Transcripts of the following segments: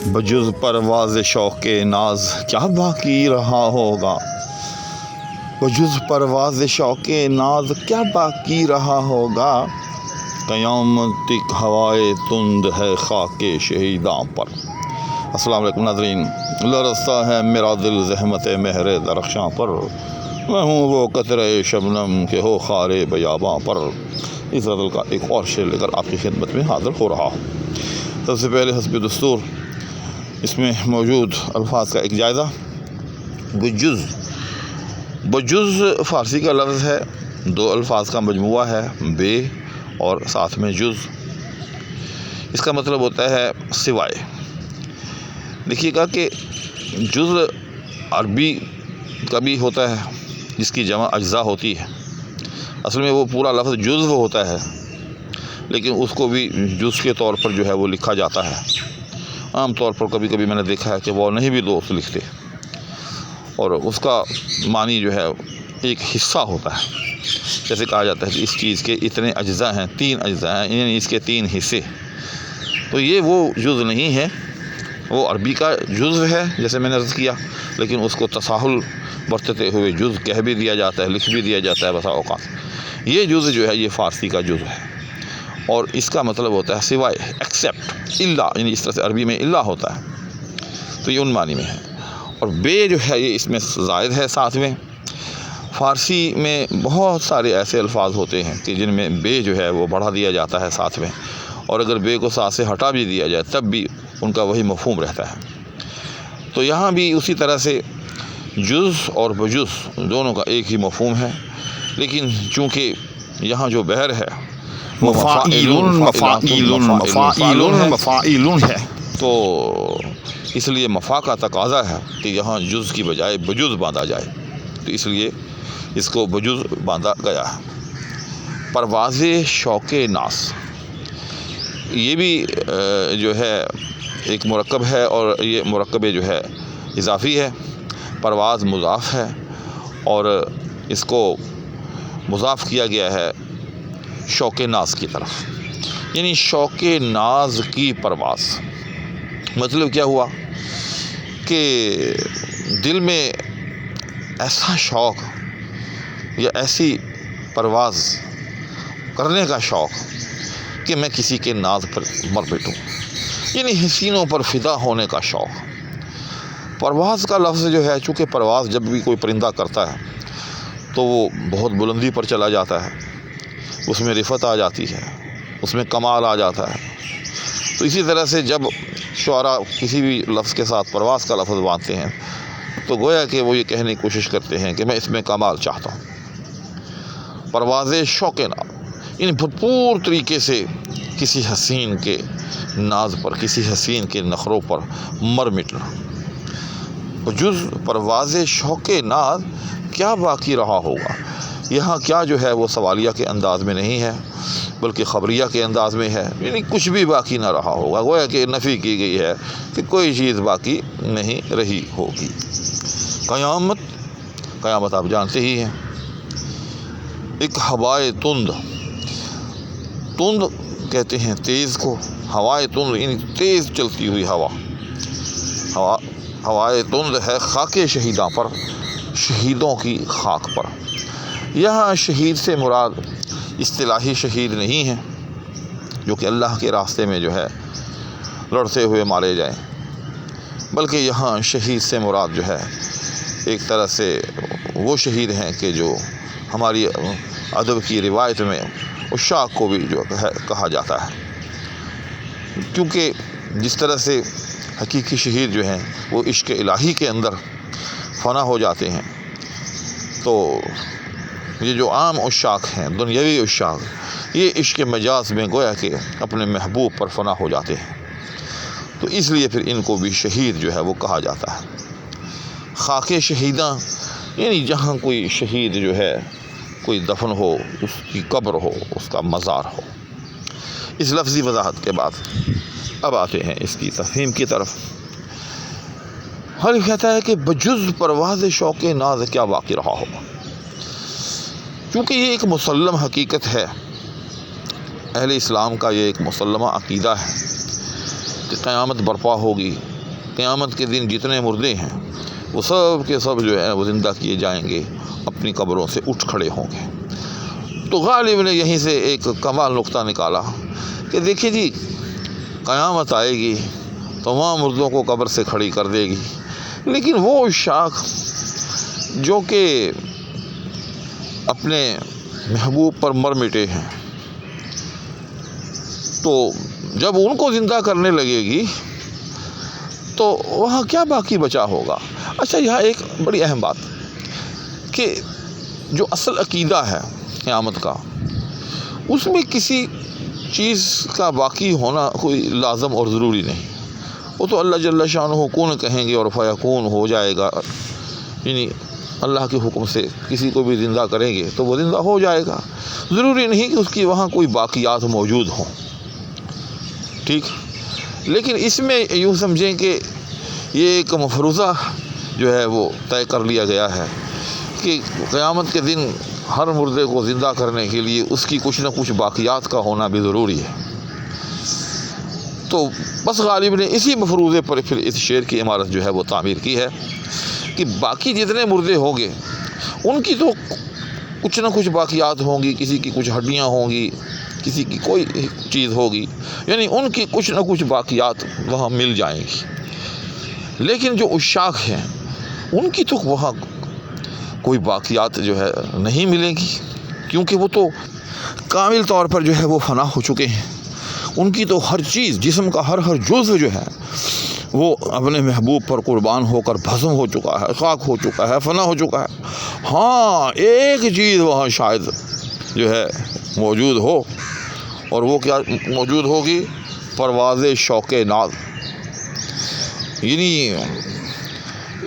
بجز پرواز شوق ناز کیا باقی رہا ہوگا، بجز پرواز شوق ناز کیا باقی رہا ہوگا، قیامت تک ہوائے تند ہے خاک شہیداں پر۔ السلام علیکم ناظرین، لرزتا ہے میرا دل زحمت مہر درخشاں پر، میں ہوں وہ قطرہ شبنم کہ ہو خار بیاباں پر۔ اس غزل کا ایک اور شعر لے کر آپ کی خدمت میں حاضر ہو رہا ہوں۔ سب سے پہلے حسب دستور اس میں موجود الفاظ کا ایک جائزہ۔ بجز، بجز فارسی کا لفظ ہے، دو الفاظ کا مجموعہ ہے، بے اور ساتھ میں جز۔ اس کا مطلب ہوتا ہے سوائے۔ دیکھیے گا کہ جز عربی کا بھی ہوتا ہے جس کی جمع اجزاء ہوتی ہے، اصل میں وہ پورا لفظ جزو ہوتا ہے، لیکن اس کو بھی جز کے طور پر جو ہے وہ لکھا جاتا ہے۔ عام طور پر کبھی کبھی میں نے دیکھا ہے کہ وہ نہیں بھی دوست لکھتے، اور اس کا معنی جو ہے ایک حصہ ہوتا ہے۔ جیسے کہا جاتا ہے کہ اس چیز کے اتنے اجزاء ہیں، 3 اجزاء ہیں، یعنی اس کے 3 حصے۔ تو یہ وہ جز نہیں ہے، وہ عربی کا جزو ہے جیسے میں نے عرض کیا، لیکن اس کو تساہل برتتے ہوئے جز کہہ بھی دیا جاتا ہے، لکھ بھی دیا جاتا ہے بسا اوقات۔ یہ جز جو ہے یہ فارسی کا جز ہے، اور اس کا مطلب ہوتا ہے سوائے، ایکسیپٹ، الا، یعنی اس طرح سے عربی میں الا ہوتا ہے، تو یہ ان معنی میں ہے۔ اور بے جو ہے یہ اس میں زائد ہے ساتھ میں۔ فارسی میں بہت سارے ایسے الفاظ ہوتے ہیں کہ جن میں بے جو ہے وہ بڑھا دیا جاتا ہے ساتھ میں، اور اگر بے کو ساتھ سے ہٹا بھی دیا جائے تب بھی ان کا وہی مفہوم رہتا ہے۔ تو یہاں بھی اسی طرح سے جز اور بجز دونوں کا ایک ہی مفہوم ہے، لیکن چونکہ یہاں جو بحر ہے وہ مفاعیلن ہے، تو اس لیے مفا کا تقاضا ہے کہ یہاں جز کی بجائے بجز باندھا جائے، تو اس لیے اس کو بجز باندھا گیا ہے۔ پرواز شوق ناس، یہ بھی جو ہے ایک مرکب ہے، اور یہ مرکب جو ہے اضافی ہے۔ پرواز مضاف ہے اور اس کو مضاف کیا گیا ہے شوق ناز کی طرف، یعنی شوق ناز کی پرواز۔ مطلب کیا ہوا کہ دل میں ایسا شوق یا ایسی پرواز کرنے کا شوق کہ میں کسی کے ناز پر مر بیٹھوں، یعنی حسینوں پر فدا ہونے کا شوق۔ پرواز کا لفظ جو ہے، چونکہ پرواز جب بھی کوئی پرندہ کرتا ہے تو وہ بہت بلندی پر چلا جاتا ہے، اس میں رفعت آ جاتی ہے، اس میں کمال آ جاتا ہے۔ تو اسی طرح سے جب شعراء کسی بھی لفظ کے ساتھ پرواز کا لفظ باندھتے ہیں تو گویا کہ وہ یہ کہنے کی کوشش کرتے ہیں کہ میں اس میں کمال چاہتا ہوں۔ پرواز شوق ناز، یعنی بھرپور طریقے سے کسی حسین کے ناز پر، کسی حسین کے نخروں پر مر مٹنا۔ جز پرواز شوق ناز کیا باقی رہا ہوگا، یہاں کیا جو ہے وہ سوالیہ کے انداز میں نہیں ہے بلکہ خبریہ کے انداز میں ہے، یعنی کچھ بھی باقی نہ رہا ہوگا، گویا کہ نفی کی گئی ہے کہ کوئی چیز باقی نہیں رہی ہوگی۔ قیامت، قیامت آپ جانتے ہی ہیں، ایک ہوائے تند، تند کہتے ہیں تیز کو، ہوائے تند یعنی تیز چلتی ہوئی ہوا، ہوائے تند ہے خاک شہیداں پر، شہیدوں کی خاک پر۔ یہاں شہید سے مراد اصطلاحی شہید نہیں ہے جو کہ اللہ کے راستے میں جو ہے لڑتے ہوئے مارے جائیں، بلکہ یہاہے شہید سے مراد جو ہے ایک طرح سے وہ شہید ہیں کہ جو ہماری ادب کی روایت میں عشاق کو بھی جو ہے کہا جاتا ہے، کیونکہ جس طرح سے حقیقی شہید جو ہیں وہ عشق الہی کے اندر فنا ہو جاتے ہیں، تو یہ جو عام عشاق ہیں، دنیاوی عشاق، یہ عشق مجاز میں گویا کہ اپنے محبوب پر فنا ہو جاتے ہیں، تو اس لیے پھر ان کو بھی شہید جو ہے وہ کہا جاتا ہے۔ خاک شہیداں یعنی جہاں کوئی شہید جو ہے کوئی دفن ہو، اس کی قبر ہو، اس کا مزار ہو۔ اس لفظی وضاحت کے بعد اب آتے ہیں اس کی تفہیم کی طرف۔ حل کہتا ہے کہ بجز پرواز شوق ناز کیا باقی رہا ہوگا، چونکہ یہ ایک مسلم حقیقت ہے، اہل اسلام کا یہ ایک مسلمہ عقیدہ ہے کہ قیامت برپا ہوگی، قیامت کے دن جتنے مردے ہیں وہ سب کے سب جو ہے وہ زندہ کیے جائیں گے، اپنی قبروں سے اٹھ کھڑے ہوں گے۔ تو غالب نے یہیں سے ایک کمال نقطہ نکالا کہ دیکھیے جی، قیامت آئے گی، تمام مردوں کو قبر سے کھڑی کر دے گی، لیکن وہ شاخ جو کہ اپنے محبوب پر مر مٹے ہیں، تو جب ان کو زندہ کرنے لگے گی تو وہاں کیا باقی بچا ہوگا؟ اچھا، یہاں ایک بڑی اہم بات کہ جو اصل عقیدہ ہے قیامت کا، اس میں کسی چیز کا باقی ہونا کوئی لازم اور ضروری نہیں۔ وہ تو اللہ جل شانہ کن کہیں گے اور فیکون ہو جائے گا، یعنی اللہ کے حکم سے کسی کو بھی زندہ کریں گے تو وہ زندہ ہو جائے گا، ضروری نہیں کہ اس کی وہاں کوئی باقیات موجود ہوں، ٹھیک۔ لیکن اس میں یوں سمجھیں کہ یہ ایک مفروضہ جو ہے وہ طے کر لیا گیا ہے کہ قیامت کے دن ہر مردے کو زندہ کرنے کے لیے اس کی کچھ نہ کچھ باقیات کا ہونا بھی ضروری ہے۔ تو بس غالب نے اسی مفروضے پر پھر اس شعر کی عمارت جو ہے وہ تعمیر کی ہے کہ باقی جتنے مردے ہوں گے ان کی تو کچھ نہ کچھ باقیات ہوں گی، کسی کی کچھ ہڈیاں ہوں گی، کسی کی کوئی چیز ہوگی، یعنی ان کی کچھ نہ کچھ باقیات وہاں مل جائیں گی، لیکن جو عشاق ہیں ان کی تو وہاں کوئی باقیات جو ہے نہیں ملیں گی، کیونکہ وہ تو کامل طور پر جو ہے وہ فنا ہو چکے ہیں۔ ان کی تو ہر چیز، جسم کا ہر جزو جو ہے وہ اپنے محبوب پر قربان ہو کر بھسم ہو چکا ہے، خاک ہو چکا ہے، فنا ہو چکا ہے۔ ہاں، ایک چیز وہاں شاید جو ہے موجود ہو، اور وہ کیا موجود ہوگی؟ پرواز شوق ناز، یعنی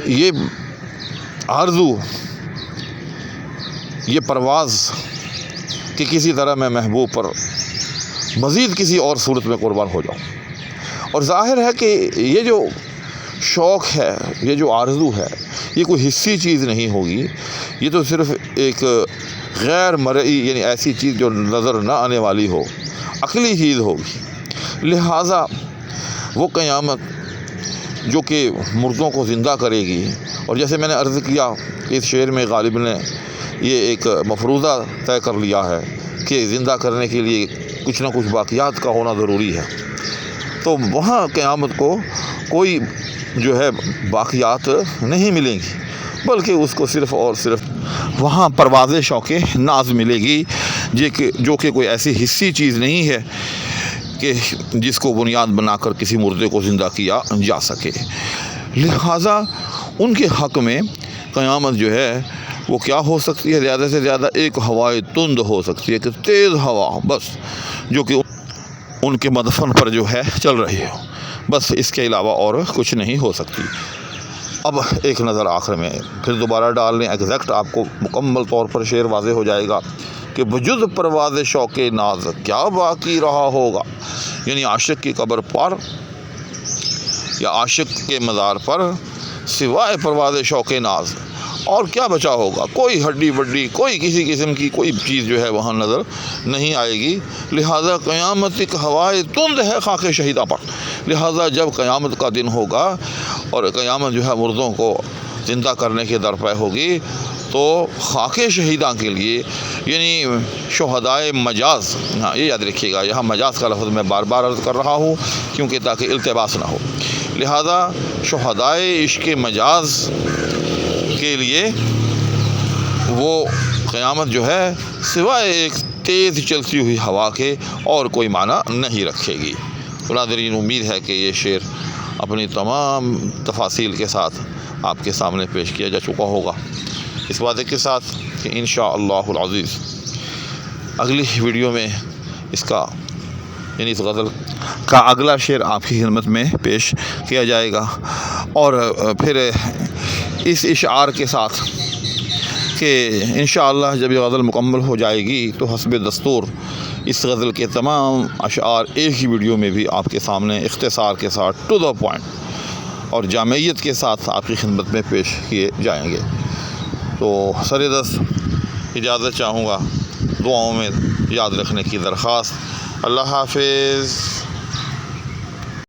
یہ آرزو، یہ پرواز کہ کسی طرح میں محبوب پر مزید کسی اور صورت میں قربان ہو جاؤں۔ اور ظاہر ہے کہ یہ جو شوق ہے، یہ جو آرزو ہے، یہ کوئی حسی چیز نہیں ہوگی، یہ تو صرف ایک غیر مرئی، یعنی ایسی چیز جو نظر نہ آنے والی ہو، عقلی چیز ہوگی۔ لہٰذا وہ قیامت جو کہ مردوں کو زندہ کرے گی، اور جیسے میں نے عرض کیا کہ اس شعر میں غالب نے یہ ایک مفروضہ طے کر لیا ہے کہ زندہ کرنے کے لیے کچھ نہ کچھ باقیات کا ہونا ضروری ہے، تو وہاں قیامت کو کوئی جو ہے باقیات نہیں ملیں گی، بلکہ اس کو صرف اور صرف وہاں پرواز شوق ناز ملے گی، جو کہ کوئی ایسی حسی چیز نہیں ہے کہ جس کو بنیاد بنا کر کسی مردے کو زندہ کیا جا سکے۔ لہٰذا ان کے حق میں قیامت جو ہے وہ کیا ہو سکتی ہے؟ زیادہ سے زیادہ ایک ہوائے تند ہو سکتی ہے، کہ تیز ہوا بس، جو کہ ان کے مدفن پر جو ہے چل رہی ہو، بس اس کے علاوہ اور کچھ نہیں ہو سکتی۔ اب ایک نظر آخر میں پھر دوبارہ ڈال لیں، ایگزیکٹ آپ کو مکمل طور پر شعر واضح ہو جائے گا کہ بجز پرواز شوق ناز کیا باقی رہا ہوگا، یعنی عاشق کی قبر پر یا عاشق کے مزار پر سوائے پرواز شوق ناز اور کیا بچا ہوگا؟ کوئی ہڈی بڈی، کوئی کسی قسم کی کوئی چیز جو ہے وہاں نظر نہیں آئے گی۔ لہٰذا قیامت ایک ہوائے تند ہے خاک شہیدہ پر، لہٰذا جب قیامت کا دن ہوگا اور قیامت جو ہے مردوں کو زندہ کرنے کے درپے ہوگی، تو خاک شہیداں کے لیے، یعنی شہدائے مجاز، ہاں یہ یاد رکھیے گا، یہاں مجاز کا لفظ میں بار بار عرض کر رہا ہوں کیونکہ تاکہ التباس نہ ہو، لہذا شہدائے عشق مجاز کے لیے وہ قیامت جو ہے سوائے ایک تیز چلتی ہوئی ہوا کے اور کوئی معنی نہیں رکھے گی۔ ناظرین، امید ہے کہ یہ شعر اپنی تمام تفاصیل کے ساتھ آپ کے سامنے پیش کیا جا چکا ہوگا، اس وعدے کے ساتھ کہ انشاءاللہ العزیز اگلی ویڈیو میں اس کا، یعنی اس غزل کا اگلا شعر آپ کی خدمت میں پیش کیا جائے گا، اور پھر اس اشعار کے ساتھ کہ انشاءاللہ جب یہ غزل مکمل ہو جائے گی تو حسب دستور اس غزل کے تمام اشعار ایک ہی ویڈیو میں بھی آپ کے سامنے اختصار کے ساتھ ٹو دا پوائنٹ اور جامعیت کے ساتھ آپ کی خدمت میں پیش کیے جائیں گے۔ تو سر دست اجازت چاہوں گا، دعاؤں میں یاد رکھنے کی درخواست۔ اللہ حافظ۔